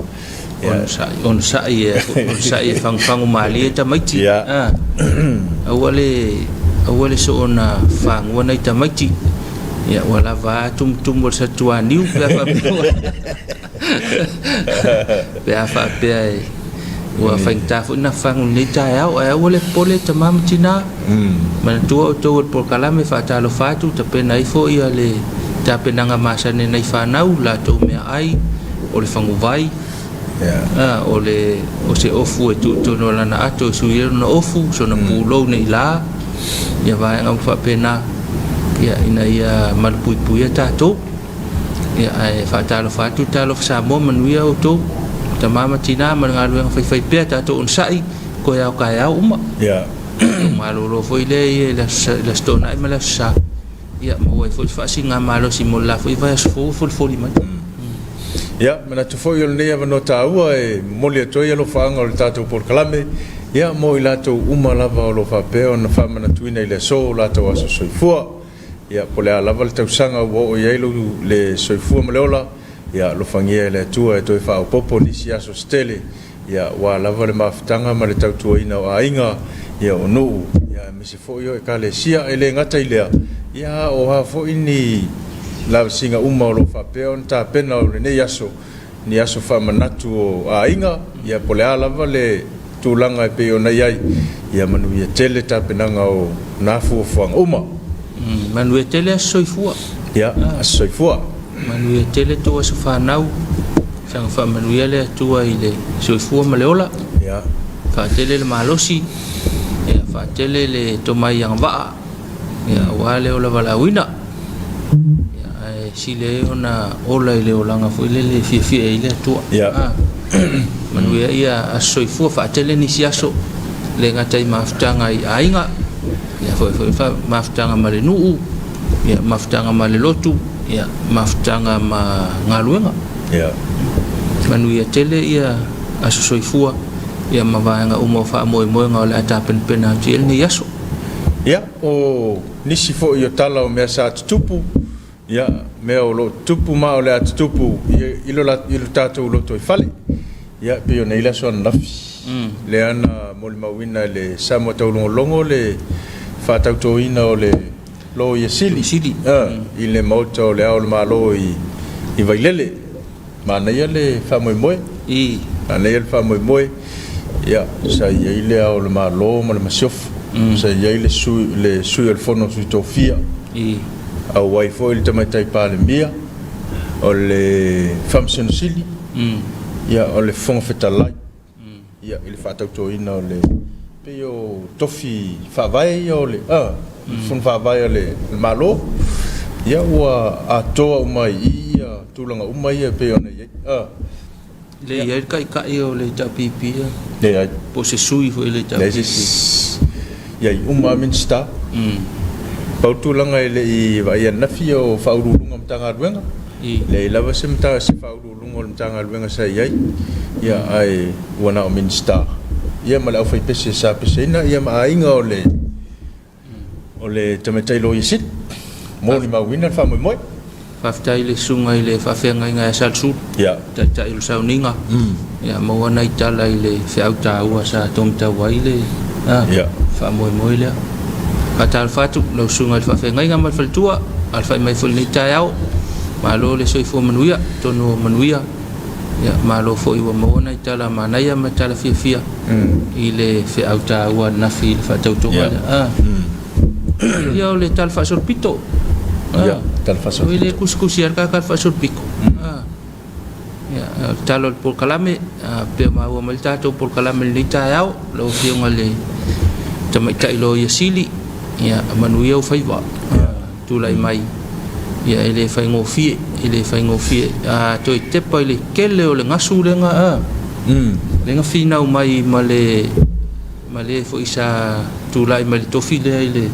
Speaker 2: on sai fang mali ta maiti awale so ona fang wana ta maiti ya wala va tum bol satua niu pe wa fang ta fu na fang ni ta ya wale pole tamam tina man to por kalame fa ta lo fatu ta pe nai fo ya le ta pe nanga masa ne nai fa nau la to me ai o le fangu vai o se ofu tu no la na ato su ye no ofu so na pulo nei la ya va ngam fa pe na ya ina ya mal pui ta to ya fa ta lo fatu ta lo sa mo man wi o to tamama tina man ngalu yang fai pe ta to on sai ko ya ka ya uma
Speaker 1: ya
Speaker 2: malo lo foi le la stona ma la sa ya mo foi fa singa malo simola foi va fo li man
Speaker 1: ya mana tu foi le ne no ta u e moli to ye lo fa ngol ta to por kalame ya mo ila to uma lava lo fa pe on fa mana tu ina ile so la to aso so fu ya pole ala val te sanga wo ye lo le so fu mo le ya lo fangia le tua e toi fa o popo ni sia so stele ya wa lava le maftanga ma le tau tua ina o ainga ya o no ya me se fo yo e ka le sia ele ngata ile ya o ha fo ini la singa uma lo fa pe on ta pena o le ne yaso ni yaso fa manatu o ainga ya pole lava le tulanga e pe ona yai ya manu ya tele ta penanga o nafu fo uma
Speaker 2: manu tele soifua
Speaker 1: ya soifua
Speaker 2: manu tele to so fa nau sang fa manu le to ile so fu maleola
Speaker 1: ya
Speaker 2: fa tele le malosi ya fa tele le to mai yang va ya wale ola balawina ya sile ona ola ile olanga fu ile le fi ile to
Speaker 1: ya
Speaker 2: manu ya so fu fa tele ni siaso le ngatai maftanga ainga ya fa maftanga male nu ya maftanga male lotu ya maftanga ma ngaluenga
Speaker 1: ya
Speaker 2: manu ya tele ya asoifua ya mavanga umo fa moe nga la ta pen ati ni yaso
Speaker 1: ya o nisi fo yo tala o me sa tupu ya me o lo tupu ma o le tupu ilo tato lo to fale ya pe ona ila so na le ana mol mawina le samo to longo le fa ta to ina o le lo ye sili il le moto le au malo i vailele ma na le fa moi ana le fa moi ya sa ye le au malo ma le masof sa ye le su el fono su tofia au wai fo il tamai pa le mia o le function sili ya o le fon fetalai ya il fa to ina o le pe yo tofi fa vai o le fun fa vai le malo ya wa ato mai ia tulanga umai pe ona ye
Speaker 2: le ia kai o le tapipi
Speaker 1: ya
Speaker 2: po se sui fo le tapipi
Speaker 1: ya umma min sta pau tulanga le i vai na fio fa urulunga mtanga ruenga le lava se mta se fa urulunga mtanga ruenga sai ya ai wana min sta ya mala fa pese sa pese na ya ma inga ole tametai lo yisit mo ni mawina fa mo
Speaker 2: fa ftai le sunga ile fa fenga nga sal su
Speaker 1: ya
Speaker 2: ta il sauninga ya mo wana itala ile fe auta wa sa tom ta wa ile
Speaker 1: ya
Speaker 2: fa mo ile atal fatu lo sunga fa fenga nga mal faltua al fa mai ful ni ta yao malo le soi fo manuia tono manuia ya malo fo i wa mo wana itala manaya matala fia ile fe auta wa na fi fa tauto ya le tal fa sur pito
Speaker 1: ya tal fa sur
Speaker 2: ile kuskusiar ka fa sur piko ya tal por kalame pe ma wa malta to por kalame ni ta yao lo fi ngale tamai kai lo yasili ya manu yo fa iba tu lai mai ya ile fa ngofie to te pa ile kele o le ngasu le nga le nga fina mai male fo isa tu lai mai to fi le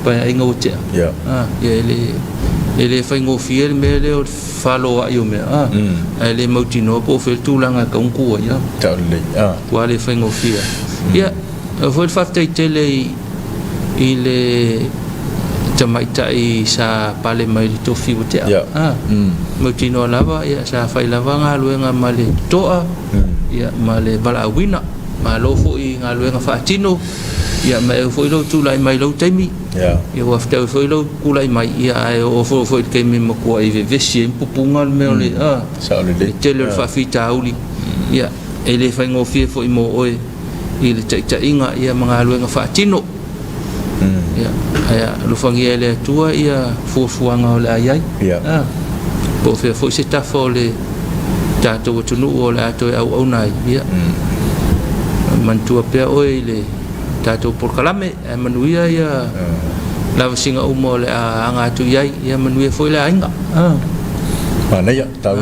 Speaker 2: pa inga o tia
Speaker 1: ya
Speaker 2: ya ele fa ngofie me le falo ayo me ele mautino po fe tu langa ka unku ya
Speaker 1: tale
Speaker 2: wa le fa ngofie ya foi fatai tele ile tamaitai sa pale mai tofi o te mo tino lava ia sa fai lava nga luenga male toa ia male bala wina ma lo fo i nga luenga fa tino ia ma fo lo tu lai mai lo taimi ia wa fta fo lo ku lai mai ia o fo ke mi mo ko i ve si pupunga me ole
Speaker 1: sa ole
Speaker 2: tele fa fita uli ia ele fa ngo fie fo i mo oe ile ta inga ia mga luenga fa tino ya aya lu fangi ele tua ia fuanga ole ai po fe fo se ta fo le ta to tunu ole ato au nai ia man tua pe oi le ta to por kalame manuia ia la singa umo le anga tu ia manuia fo le ainga
Speaker 1: mana ya tau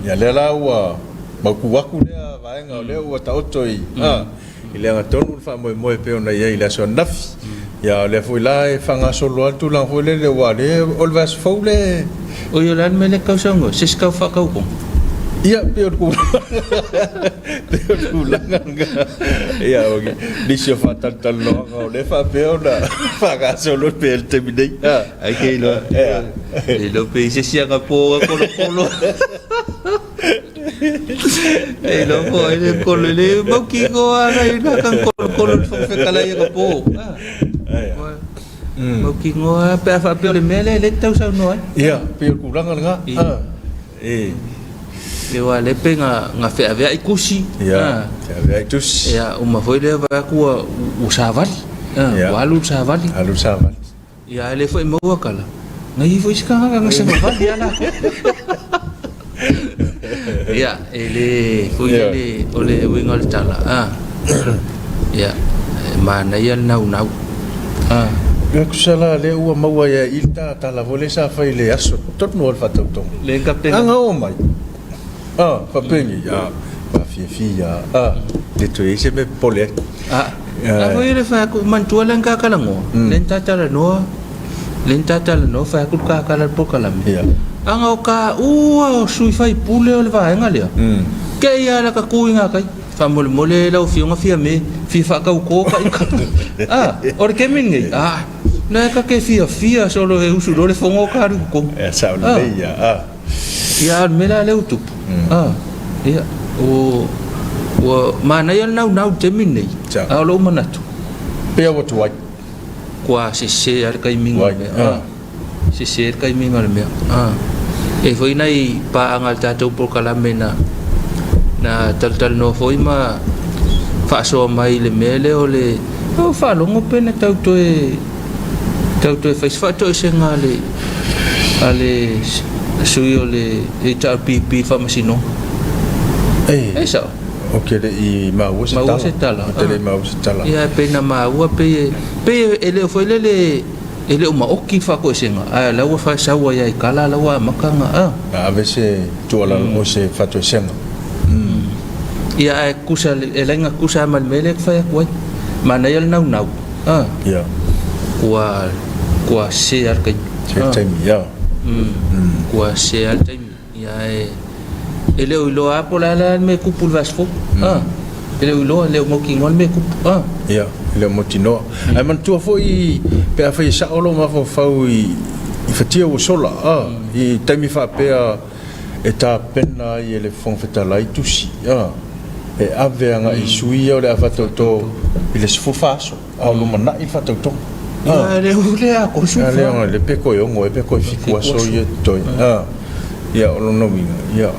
Speaker 1: ya le la wa baku waku le vaenga le wa ta otoi ile nga tonu fa mo pe ona ia ile so nafi ya le foi la fanga solo tu la foi le wa le olvas foule
Speaker 2: o yo lan mele ka songo sis ka fa ka ko
Speaker 1: ia pe ku la nga ia ogi disio fa tal lo le fa pe ona fa ka solo pe el termine
Speaker 2: ai ke lo lo pe se sia ka po ko lo po ele ko le mo ki ko ai na kan ko fa kala ia ka po mo ki ngoa pe fa pe le mele le tau sa no
Speaker 1: ia pe ku ranga nga
Speaker 2: le wa le pe nga fe ave ai kusi
Speaker 1: ave ai tus
Speaker 2: ia uma foi le va ku u savali walu savali ia le foi mo kala ngai foi ska nga sa vali ala ia ele foi le ole wingol tala ia mana ia nau
Speaker 1: ku sala le ua maua ia ilta tala vole sa fai le aso tot no fa totong
Speaker 2: le kapten
Speaker 1: anga o mai fa pengi ya fa fia le to ese me pole
Speaker 2: foi le fa ku mantua lan ka kalango len tatala no fa ku ka kala pokalam anga o ka sui fai pule o le va ngale ke ia la ka kuinga kai fa mole la fionga fia me fi fa ka ko ka or ke mingi na ka ke fia solo e usu le fongo ka ko
Speaker 1: sa le
Speaker 2: ia mela le utu ia o mana ia nau te mingi lo manatu
Speaker 1: pe o tu ai
Speaker 2: kwa se ar kai minga se kai minga me e foi nai pa angal tatou por kalamena na tal no foi ma fa so mai le mele o le fa longo pena tau to faz fa to senga ale sui o le ta pp fa masino esa
Speaker 1: ok le i ma wo se tala
Speaker 2: ia pena ma wo pe ele foi ele uma oki fa ko senga la wo fa sa wo ia kala la wa makanga
Speaker 1: ave se tu ala mo se fa to senga
Speaker 2: ia kusa elenga kusa mal mele fa ko mana ia nau
Speaker 1: ia
Speaker 2: kwa se ar kai
Speaker 1: time ia
Speaker 2: kwa se ar time ia ele o lo apola la me kupul vasfo ele o lo le mo ki ngol me kup
Speaker 1: ia le mo tino ai man tu fo i pe a fa sa o lo ma fo fa i fatia o sola i time fa pe e ta pena i ele fon feta lai tusi e ave anga i sui o le afato to i le sfofaso a lo mana i fato to
Speaker 2: le ule a ko su
Speaker 1: le peko yo ngo e peko fiku aso ye to ia o no winga ia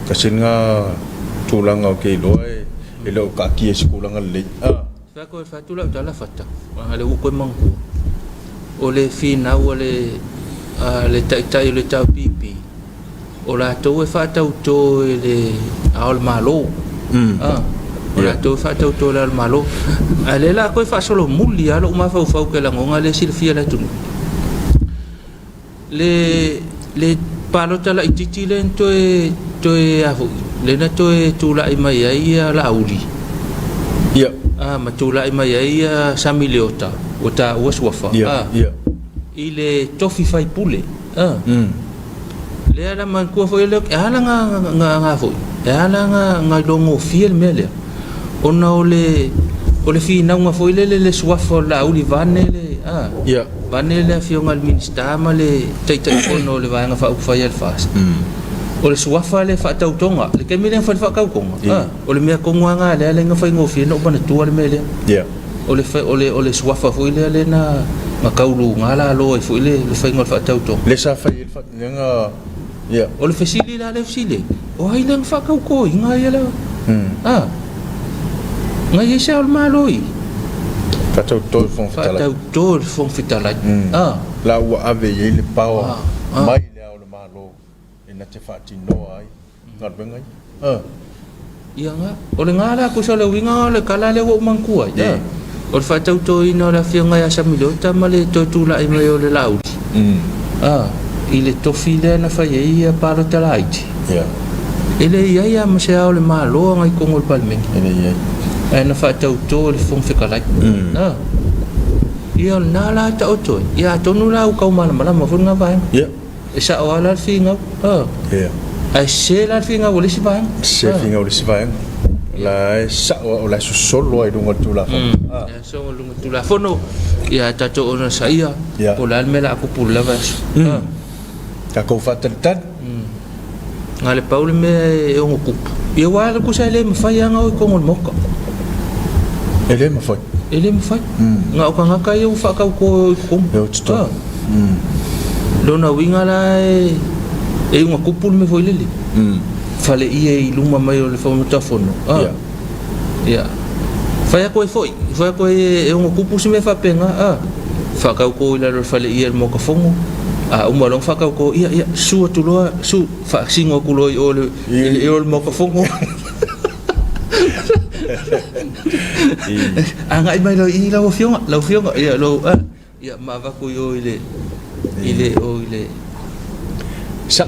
Speaker 1: kasinga tulanga o ke lo e lo ka ki e skulanga le
Speaker 2: fa ko fa tu la tala fata ale u ko mangu o le fina o le tai le tau pipi o la to e fa tau to le al malo ora to fa to la malo ale la ko fa solo muli alo ma fa ke la ngonga le silfia la tu le palo tala ititi le to e afu le na to e tu la mai ai la uli
Speaker 1: ia
Speaker 2: ma tu la mai ai samiliota o ta waswafa ile tofi fai pule le ala man ko foi le ala nga foi ala nga longo fiel mele ona ole o le fina nga foi le suafa la uli vane le
Speaker 1: ia
Speaker 2: vane le fionga le minista ma le tai fono le vanga fa fai al fast o le suafa le fa tautonga le kemile fa fa kaukonga o le mea konga le nga fai ngofi no bana tua le mele
Speaker 1: ia
Speaker 2: o le suafa foi le na ma kaulu ngala lo e foi le fai ngol fa tautonga
Speaker 1: le sa fai fa nga ia
Speaker 2: o le fesili la le fesili o hai lang fa kauko inga ia la nga ye sa maloi
Speaker 1: fa tau fon fitala
Speaker 2: fa tau fon fitala
Speaker 1: la wa ave ye le pawa mai le o le malo e na te fa ti no ai ngar bengai
Speaker 2: ia nga o le ngala ko sa le winga le kala le wo mangkua ia o le fa tau to ina la fionga ya sa milota ma le to tu la i mai o le lauti i le tofi le na fa ye ia palo talaiti
Speaker 1: ia
Speaker 2: ele ia ma se o le malo ngai kongol palmen
Speaker 1: ele ia
Speaker 2: na fa tau to le fon fekalai ia na la ta oto ia tonu la u kau mala ma fo nga vai
Speaker 1: ia
Speaker 2: e sa wala finga
Speaker 1: ia
Speaker 2: ai se la finga o le si vai
Speaker 1: se finga o le si vai la sa o la solo ai dunga tu la
Speaker 2: so lunga tu la fono ia ta to ona sa ia o la mela aku pula vas
Speaker 1: ka ko fa tan
Speaker 2: ngale paul me e o ku ia wala ku sa le mfai nga o kongol moka
Speaker 1: ele ma foi
Speaker 2: nga o kanga kai o fa ka ko
Speaker 1: eu tsto
Speaker 2: dona winga la e nga kupul me foi lele fale ia i luma mai o le fonotafono ia fai ko foi e nga kupu se me fa penga fa ka ko ila le fale ia mo ka fongo o malong fa ka ko ia su tu lo su fa singo ku lo o le mo ka fongo anga i mai lo i la fionga ia lo ia ma va ku yo ile
Speaker 1: sa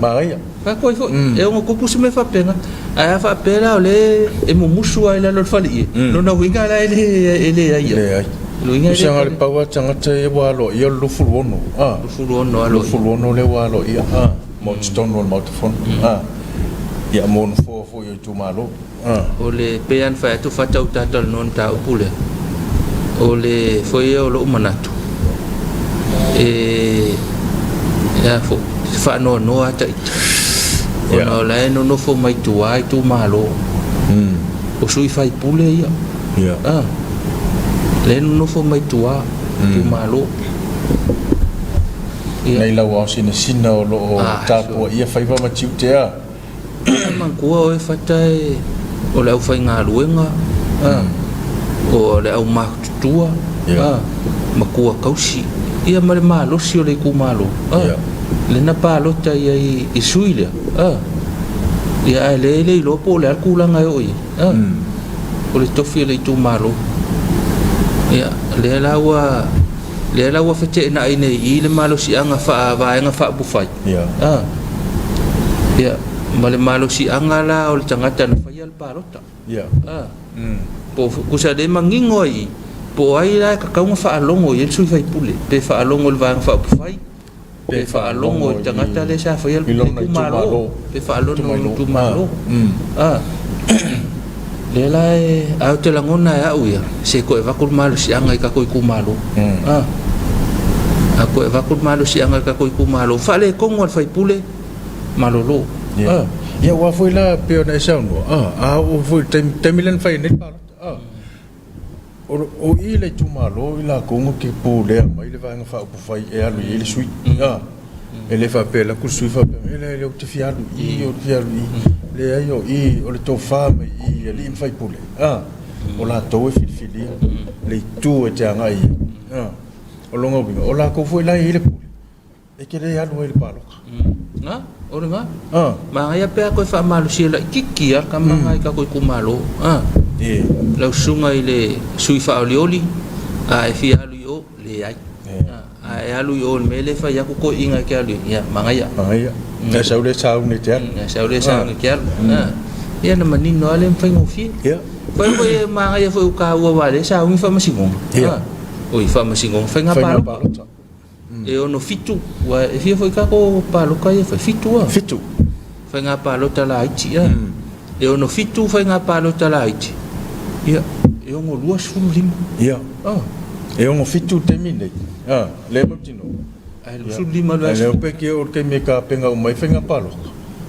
Speaker 1: ma ia
Speaker 2: fa ko fo e ngo ko pusi me fa pena a fa pela le e mo musu ai la lo fali no na winga la ele ai lo inga
Speaker 1: se ngal pa wa tanga te wa lo ia lo fuluono lo fuluono le wa lo ia mo stone no mo telefon ia mo fo yo tu malo
Speaker 2: o le pean fa tu fa tau tatal non ta pule o le foi o lo manatu ya fo fa no ata no la no fo mai tu ai tu malo o sui fai pule ia le no fo mai tu malo
Speaker 1: nei la wa sina o lo ta po ia fai va ma tiu te
Speaker 2: man ko e fatai o le au fai ngā luenga o le au mātua ma kua kausi ia ma le mālosi o le ku mālo le na pālota ia i sui lea ia le i lopo o le alkulanga e oi o le tofi le i tu mālo ia le laua fete na ine i le mālosi anga wha vaenga wha bufai ia ma le mālosi anga la o le tangata na whai al pālota po kusa le mangingo ai po ai la ka kaunga fa alongo i sui fai pule pe fa alongo le vanga fa fai pe fa alongo tangata le sa fai al malo pe fa alongo tu malo le la au te langona ya uia se ko e vakul malo si anga ka ko ku malo a ko e vakul malo si anga ka ko ku malo fa le kongo fai pule malo lo
Speaker 1: ia wa foi la pe na sa no o foi temilen fai net pa o ile tu malo ila kongo ke po le mai le vanga fa po fai e alu ile sui ele fa pe la ku sui fa ele o te fialu le ayo o le to fa mai le in fai pule o la to e fili le tu e te anga o longa binga o la ko foi la ile pule e ke le alu ile palo
Speaker 2: ora nga ma ia pe ko fa malu si la kiki ka manga ka ko kumalo la sunga ile sui fa olioli e fi alu yo le ai alu yo mele fa ya ko inga ke alu ya manga ya
Speaker 1: na saule sau ni te
Speaker 2: ia na mani no ale fa ngofi fa ko manga ya fa ka wa wale sa un fa masingon o fa masingon fa nga pa e ono fitu wa e fia foi ka ko palo ka e fitu fa nga palo ta la iti e ono fitu fa nga palo ta la iti ia e ongo lua sulu lima
Speaker 1: ia e ongo fitu te mine le motino
Speaker 2: ai sulu lima lua
Speaker 1: le pe ke o ke me ka penga o mai fenga palo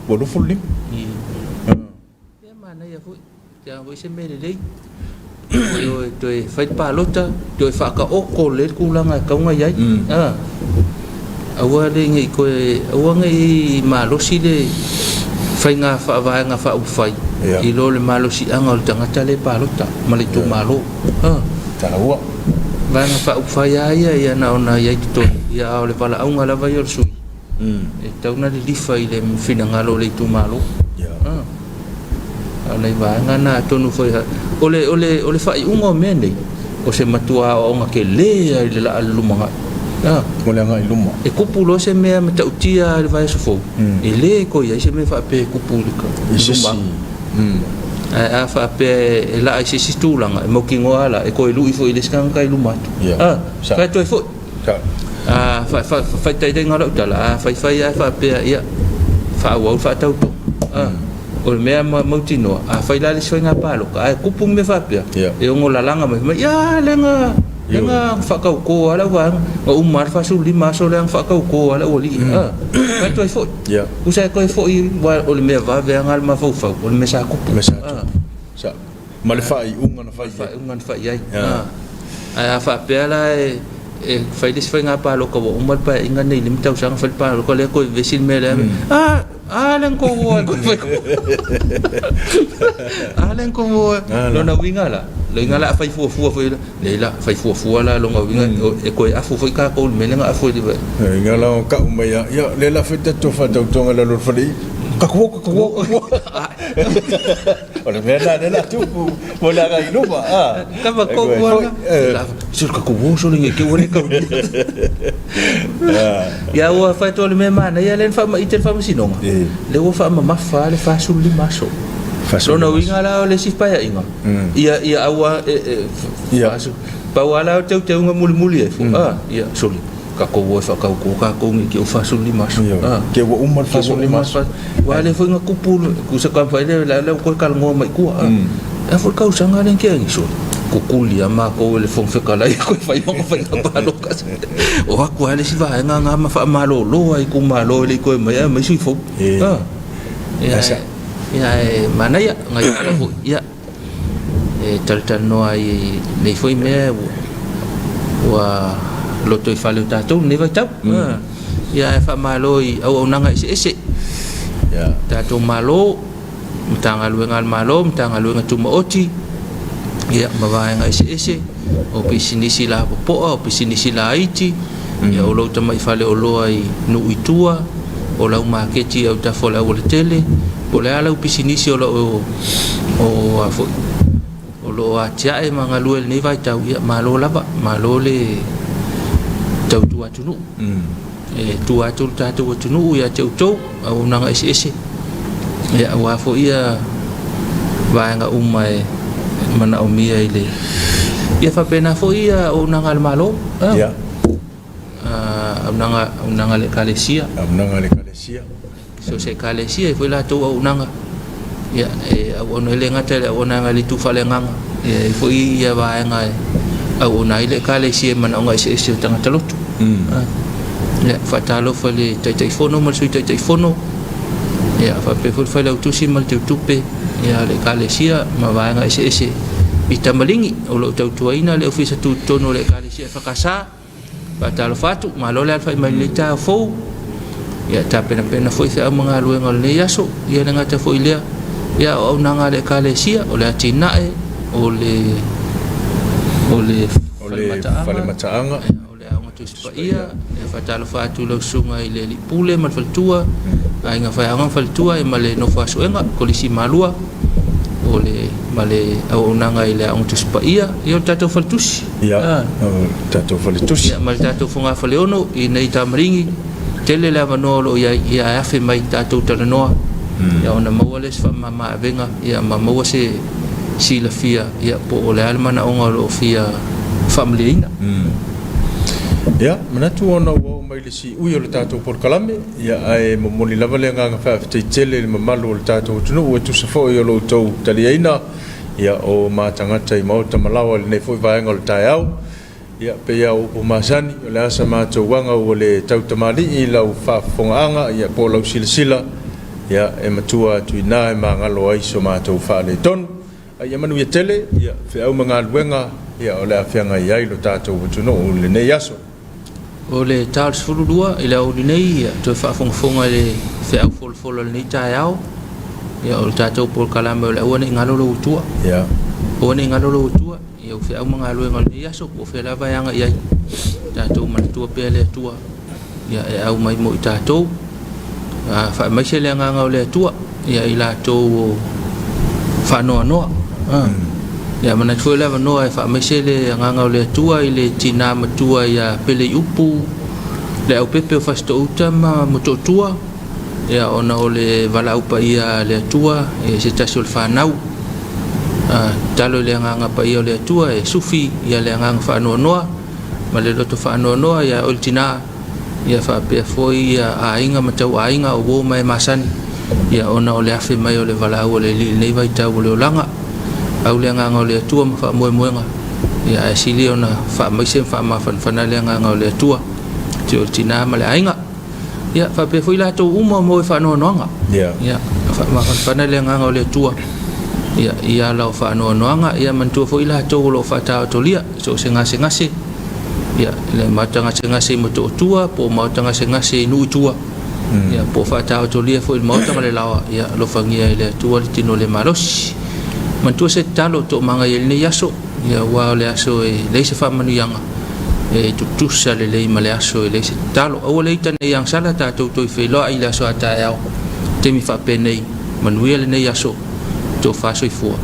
Speaker 1: o do full lim
Speaker 2: ia mana ia foi ya voi se mele lei yo to e fai palota to e fa ka o ko le kulanga ka nga yai awa le ngai ko awa ngai malosi le fai nga fa va nga fa u fai i lo le malosi anga o tangata le palota male tu malo
Speaker 1: ta wa
Speaker 2: va nga fa u fai ia na ona yai to ia o le pala au nga la vai o su e tauna le difai le fina ngalo le tu malo ale va nga na tonu foi ole fa i unga mene o se matua o nga ke le la lumanga
Speaker 1: mo le nga i luma
Speaker 2: e kupulo se me mata utia le vai sofo e le ko ia se me fa pe kupulika luma a fa pe la i se situlanga mo kingo ala e ko i lu i foi le skanga kai luma fa to foi fa tai ngala utala fa fa pe ia fa wa fa tau o me mautino a fai la le soinga palo ka kupu me fa pe e ngo la langa me ya lenga fa ka ko ala wa o umar fa su lima so le fa ka ko ala oli ka to fo u sai ko fo i wa o me va ve ngal ma fo o me sa kupu
Speaker 1: sa ma le fai unga na fai
Speaker 2: ai a fa pe ala e fai le soinga palo ko umar pa inga nei lim tau sang fa palo ko le ko vesil me le Alan ko Alan ko lo na winga la lo winga la fai fu le la fai fu la lo nga winga e ko afu foi ka ko me nga afu di
Speaker 1: winga la ka uma ya le la fete to fa to nga la lo fali ka ko ora me la tu mo la ga iluba
Speaker 2: ka ba ko la sur ka ko so le ke wore ka ya wa fa to le me mana ya len fa ma ite fa sinonga le wo fa ma fa le fa sul li maso so no winga la le si pa ya inga ia awa pa wala te nga muli ia soli ka ko wo fa ka ko ngi ke fa sul li maso
Speaker 1: ke wo umar fa sul li maso
Speaker 2: wa le fo nga kupul ku sa ka fa le la ko kal ngo mai ku a fo ka usanga len ke ngi so kukuli ama ko le fong fe kala ko fa yo ko fa pa lo ka o wa ko ale si va nga ma fa malo lo ai ku malo le ko mai su fo ya mana ya ngai ala fo ya tal no ai nei foi me wa lo to fa le tato ne va tap ya fa malo i au nanga ese ya tato malo mtanga luenga malo mtanga luenga tuma oti ya mawanga ese o pisinisi la po o pisinisi la iti ya o lo tama ifale o lo ai no itua o la marketi au ta fola o le tele o le ala pisinisi o afo o lo atia e manga luel ni vai tau ya malo lava malo le tau tua tunu e tua tu tatu tunu ya tau au nanga ese ya wa fo ia vanga umai mana omia ile ia fa pena fo ia o nanga malo
Speaker 1: ya
Speaker 2: nanga le kalesia so se kalesia foi la to o nanga ya e o no le ngata o nanga le tu fale nganga e foi ia vanga o na ile kalesia mana nga ese tanga talotu ya fa talo fale tai fono mal sui tai fono ya fa pe fo fale tu si mal tu pe ya le kalesia ma vanga ese ita malingi o lo tau tuaina le ofisa tu tono le kalesia fa kasa pa talo fatu malo le fa mai le ta fo ya ta pena foi fa mga luenga le yaso ya nga ta foi le ya o nanga le kalesia o le atina o le
Speaker 1: fale mataanga
Speaker 2: o le anga tu spa ia e fa talo fatu lo sunga ile li pule mal faltua ai nga fa anga faltua e male no fa suenga kolisi malua ole male au nanga ile ang tu spa ia yo tato faltus
Speaker 1: ya tato faltus
Speaker 2: ya mal tato funga faleono i nei tamringi tele la manolo ya afe mai tato talanoa ya ona mawales fa mama venga ya mama wase sila fia ya po ole almana onga lo fia family ina
Speaker 1: ya manatu ona wo mai le si uyo le tato por kalame ya ai momoli lava le nga fa tele le mamalu le tato tunu o tu safo yo lo to taliaina ia o matangata I mau tamalawa le nei foi vaenga o le tai au ia pe ia o masani o le asa matauanga o le tautamali I lau whaafongaanga ia po lau silasila ia e matua tuina e mangalo ai so matou whaale tonu ia manu ia tele ia whiau mga luenga ia o le awhianga iai lo tātou watuno o le nei aso
Speaker 2: o le Charles Fururua I le au nei ia toi whaafongafonga le whiau folofolo le nei tai au ia o le tātou Paul Kalame o le awane ngalolo utua
Speaker 1: ia
Speaker 2: o ne ngalolo utua ia o whiau mga luenga le nei aso o whiala vaianga iai tātou manatua pia le atua ia e au mai mo I tātou fa mai se le nganga o le atua ia I lātou whanoa noa ia mana tue lava noa e wha mai se le nganga o le atua I le tina matua ia pele upu le au pepe o fasto uta ma mototua ia ona o le vala upa ia le atua e se tasi o le whanau talo le nganga pa ia o le atua e sufi ia le nganga whanoa noa ma le loto whanoa noa ia o le tina ia whapea foi ia ainga matau ainga o wo mai masani ia ona o le afe mai o le vala o le li nei vai tau o le olanga au le nganga o le atua ma wha moe moenga ia e sili ona wha mai sem wha ma whanwhana le nganga o le atua te o tina ma le ainga ia whapea foi lato uma moe whanoa noanga ia wha ma whanwhana le nganga o le atua ia lau whanoa noanga ia mantua foi lato o lo whatao tolia so se ngase ia le matanga se ngase moto tua po matanga se ngase nu tua ia po whatao tolia foi matanga le lawa ia lo fangia le tua le tino le marosi mantua se talo to manga ia le yaso ia wa le aso e le se famanu yanga e tutusa le male aso e le se talo o le tane yang sala ta to felo ai la so ata ya te mi fa penei manuia le nei yaso to fa so i fo